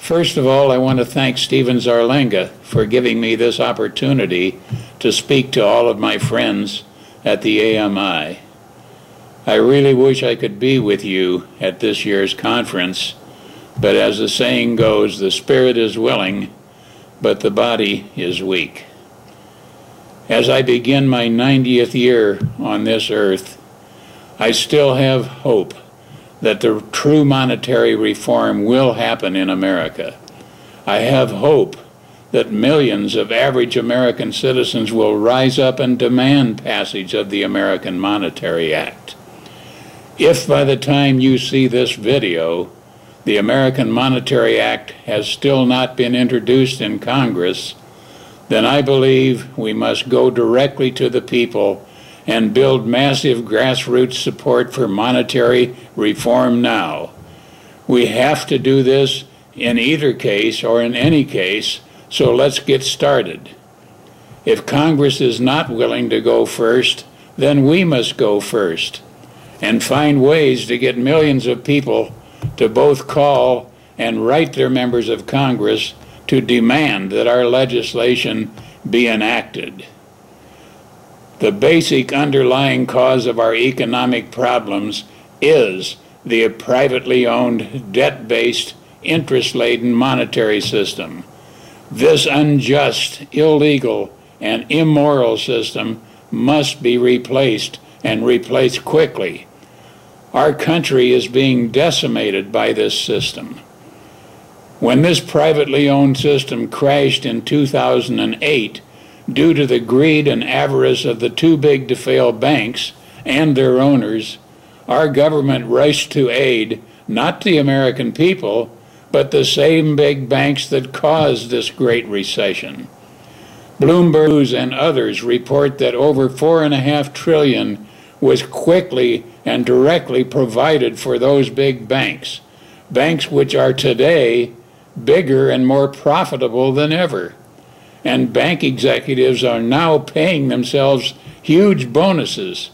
First of all, I want to thank Stephen Zarlenga for giving me this opportunity to speak to all of my friends at the AMI. I really wish I could be with you at this year's conference, but as the saying goes, the spirit is willing, but the body is weak. As I begin my 90th year on this earth, I still have hope that the true monetary reform will happen in America. I have hope that millions of average American citizens will rise up and demand passage of the American Monetary Act. If by the time you see this video, the American Monetary Act has still not been introduced in Congress, then I believe we must go directly to the people and build massive grassroots support for monetary reform now. We have to do this in either case or in any case, so let's get started. If Congress is not willing to go first, then we must go first and find ways to get millions of people to both call and write their members of Congress to demand that our legislation be enacted. The basic underlying cause of our economic problems is the privately owned, debt-based, interest-laden monetary system. This unjust, illegal, and immoral system must be replaced, and replaced quickly. Our country is being decimated by this system. When this privately owned system crashed in 2008, due to the greed and avarice of the too big to fail banks and their owners, our government rushed to aid not the American people, but the same big banks that caused this great recession. Bloomberg News and others report that over $4.5 trillion was quickly and directly provided for those big banks, banks which are today bigger and more profitable than ever. And bank executives are now paying themselves huge bonuses.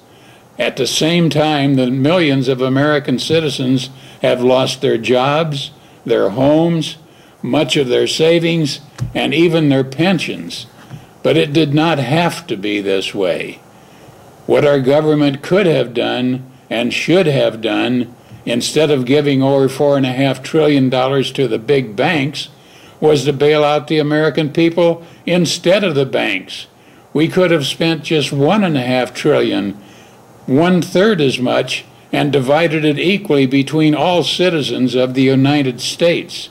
At the same time, the millions of American citizens have lost their jobs, their homes, much of their savings, and even their pensions. But it did not have to be this way. What our government could have done and should have done, instead of giving over $4.5 trillion to the big banks, was to bail out the American people instead of the banks. We could have spent just $1.5 trillion, 1/3 as much, and divided it equally between all citizens of the United States.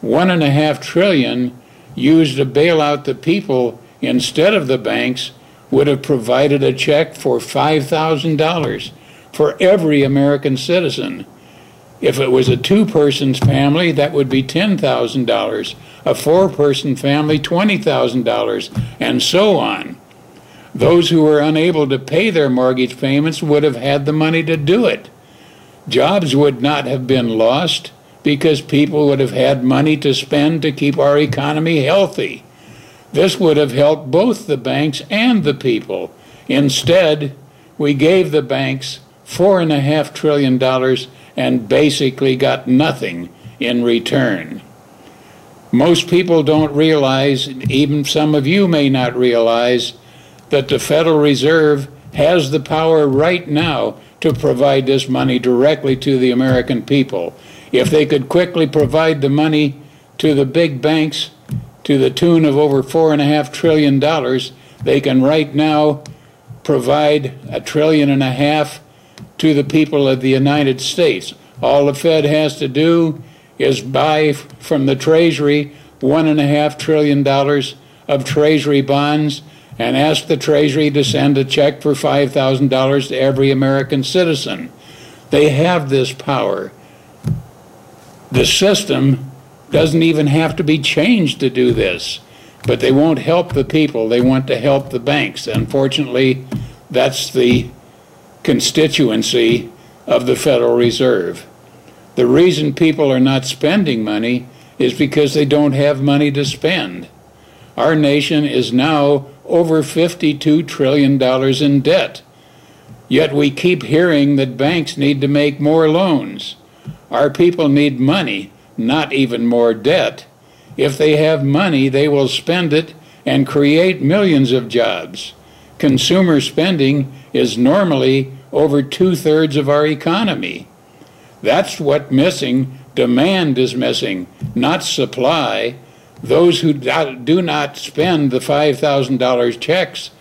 $1.5 trillion used to bail out the people instead of the banks would have provided a check for $5,000 for every American citizen. If it was a two-person family, that would be $10,000. A four-person family, $20,000, and so on. Those who were unable to pay their mortgage payments would have had the money to do it. Jobs would not have been lost because people would have had money to spend to keep our economy healthy. This would have helped both the banks and the people. Instead, we gave the banks $4.5 trillion and basically got nothing in return. Most people don't realize, even some of you may not realize, that the Federal Reserve has the power right now to provide this money directly to the American people. If they could quickly provide the money to the big banks to the tune of over $4.5 trillion, they can right now provide $1.5 trillion to the people of the United States. All the Fed has to do is buy from the Treasury $1.5 trillion of Treasury bonds and ask the Treasury to send a check for $5,000 to every American citizen. They have this power. The system doesn't even have to be changed to do this, but they won't help the people. They want to help the banks. Unfortunately, that's the constituency of the Federal Reserve. The reason people are not spending money is because they don't have money to spend. Our nation is now over $52 trillion in debt. Yet we keep hearing that banks need to make more loans. Our people need money, not even more debt. If they have money, they will spend it and create millions of jobs. Consumer spending is normally over 2/3 of our economy. That's what's missing. Demand is missing, not supply. Those who do not spend the $5,000 checks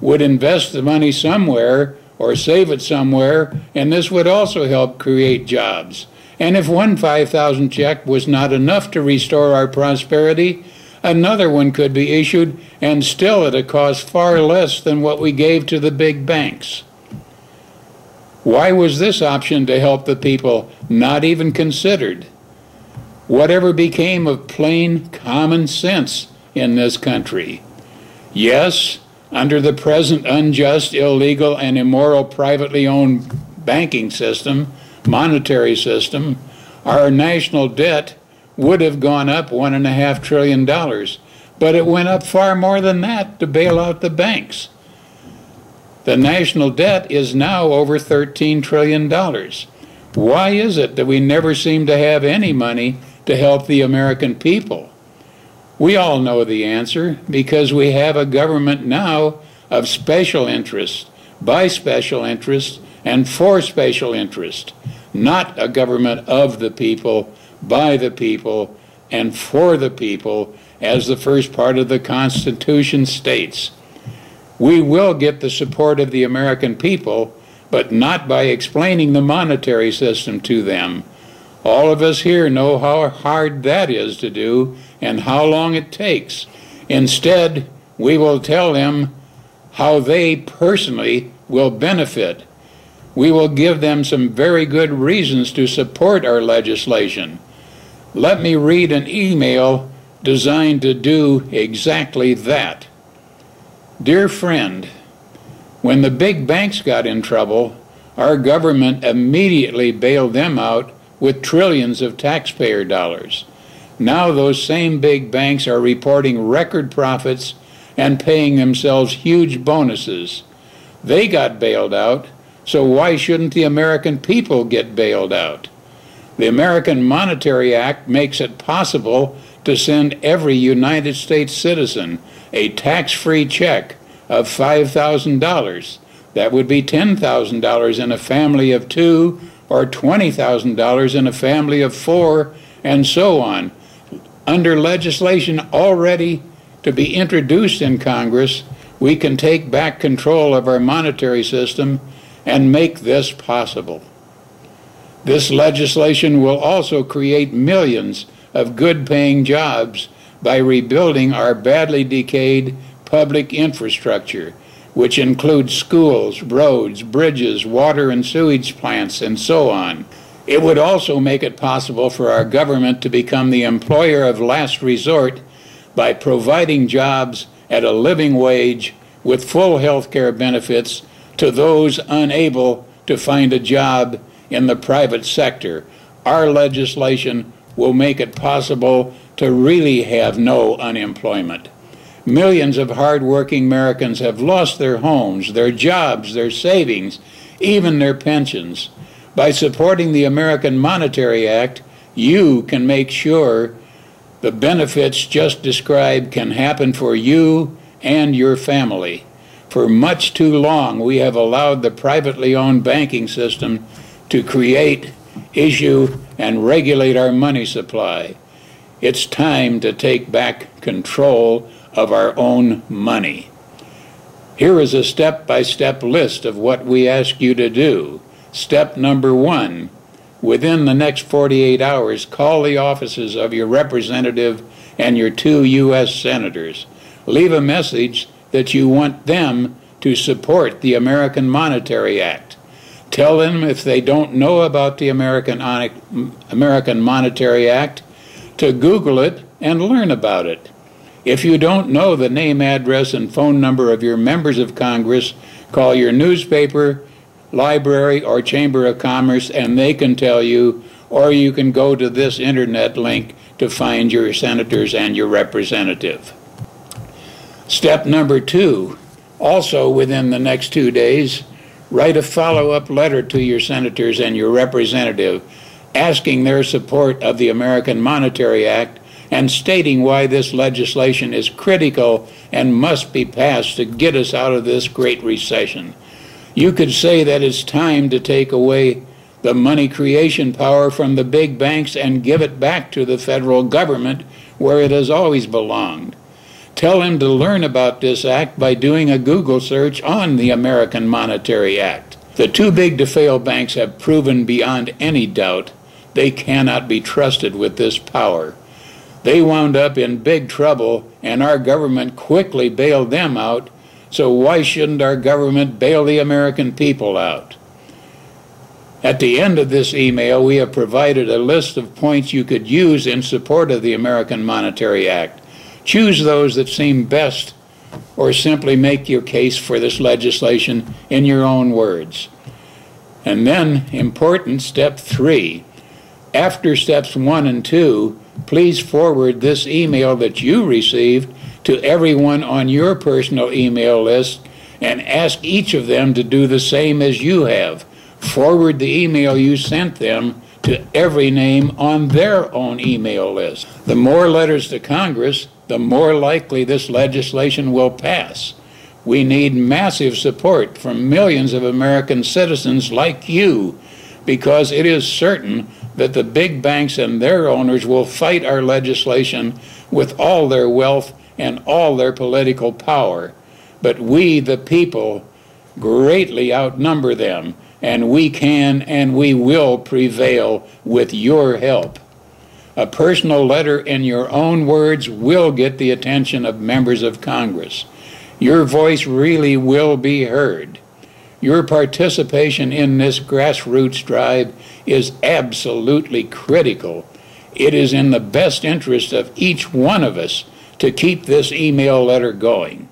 would invest the money somewhere or save it somewhere, and this would also help create jobs. And if one 5,000 check was not enough to restore our prosperity, another one could be issued, and still at a cost far less than what we gave to the big banks. Why was this option to help the people not even considered? Whatever became of plain common sense in this country? Yes, under the present unjust, illegal, and immoral privately owned banking system, monetary system, our national debt would have gone up $1.5 trillion, but it went up far more than that to bail out the banks. The national debt is now over $13 trillion. Why is it that we never seem to have any money to help the American people? We all know the answer, because we have a government now of special interest, by special interest, and for special interest, not a government of the people, by the people, and for the people, as the first part of the Constitution states. We will get the support of the American people, but not by explaining the monetary system to them. All of us here know how hard that is to do and how long it takes. Instead, we will tell them how they personally will benefit. We will give them some very good reasons to support our legislation. Let me read an email designed to do exactly that. Dear friend, when the big banks got in trouble, our government immediately bailed them out with trillions of taxpayer dollars. Now those same big banks are reporting record profits and paying themselves huge bonuses. They got bailed out, so why shouldn't the American people get bailed out? The American Monetary Act makes it possible to send every United States citizen a tax-free check of $5,000. That would be $10,000 in a family of two, or $20,000 in a family of four, and so on. Under legislation already to be introduced in Congress, we can take back control of our monetary system and make this possible. This legislation will also create millions of good-paying jobs by rebuilding our badly decayed public infrastructure, which includes schools, roads, bridges, water and sewage plants, and so on. It would also make it possible for our government to become the employer of last resort by providing jobs at a living wage with full health care benefits to those unable to find a job in the private sector. Our legislation will make it possible to really have no unemployment. Millions of hard-working Americans have lost their homes, their jobs, their savings, even their pensions. By supporting the American Monetary Act, you can make sure the benefits just described can happen for you and your family. For much too long, we have allowed the privately owned banking system to create, issue, and regulate our money supply. It's time to take back control of our own money. Here is a step-by-step list of what we ask you to do. Step number 1, within the next 48 hours, call the offices of your representative and your 2 U.S. senators. Leave a message that you want them to support the American Monetary Act. Tell them if they don't know about the American Monetary Act to Google it and learn about it. If you don't know the name, address, and phone number of your members of Congress, call your newspaper, library, or Chamber of Commerce and they can tell you, or you can go to this internet link to find your senators and your representative. Step number 2, also within the next 2 days, write a follow-up letter to your senators and your representative asking their support of the American Monetary Act and stating why this legislation is critical and must be passed to get us out of this great recession. You could say that it's time to take away the money creation power from the big banks and give it back to the federal government where it has always belonged. Tell him to learn about this act by doing a Google search on the American Monetary Act. The too big to fail banks have proven beyond any doubt they cannot be trusted with this power. They wound up in big trouble, and our government quickly bailed them out, so why shouldn't our government bail the American people out? At the end of this email, we have provided a list of points you could use in support of the American Monetary Act. Choose those that seem best, or simply make your case for this legislation in your own words. And then, important step 3. After steps 1 and 2, please forward this email that you received to everyone on your personal email list and ask each of them to do the same as you have. Forward the email you sent them to every name on their own email list. The more letters to Congress, the more likely this legislation will pass. We need massive support from millions of American citizens like you, because it is certain that the big banks and their owners will fight our legislation with all their wealth and all their political power. But we, the people, greatly outnumber them, and we can and we will prevail with your help. A personal letter in your own words will get the attention of members of Congress. Your voice really will be heard. Your participation in this grassroots drive is absolutely critical. It is in the best interest of each one of us to keep this email letter going.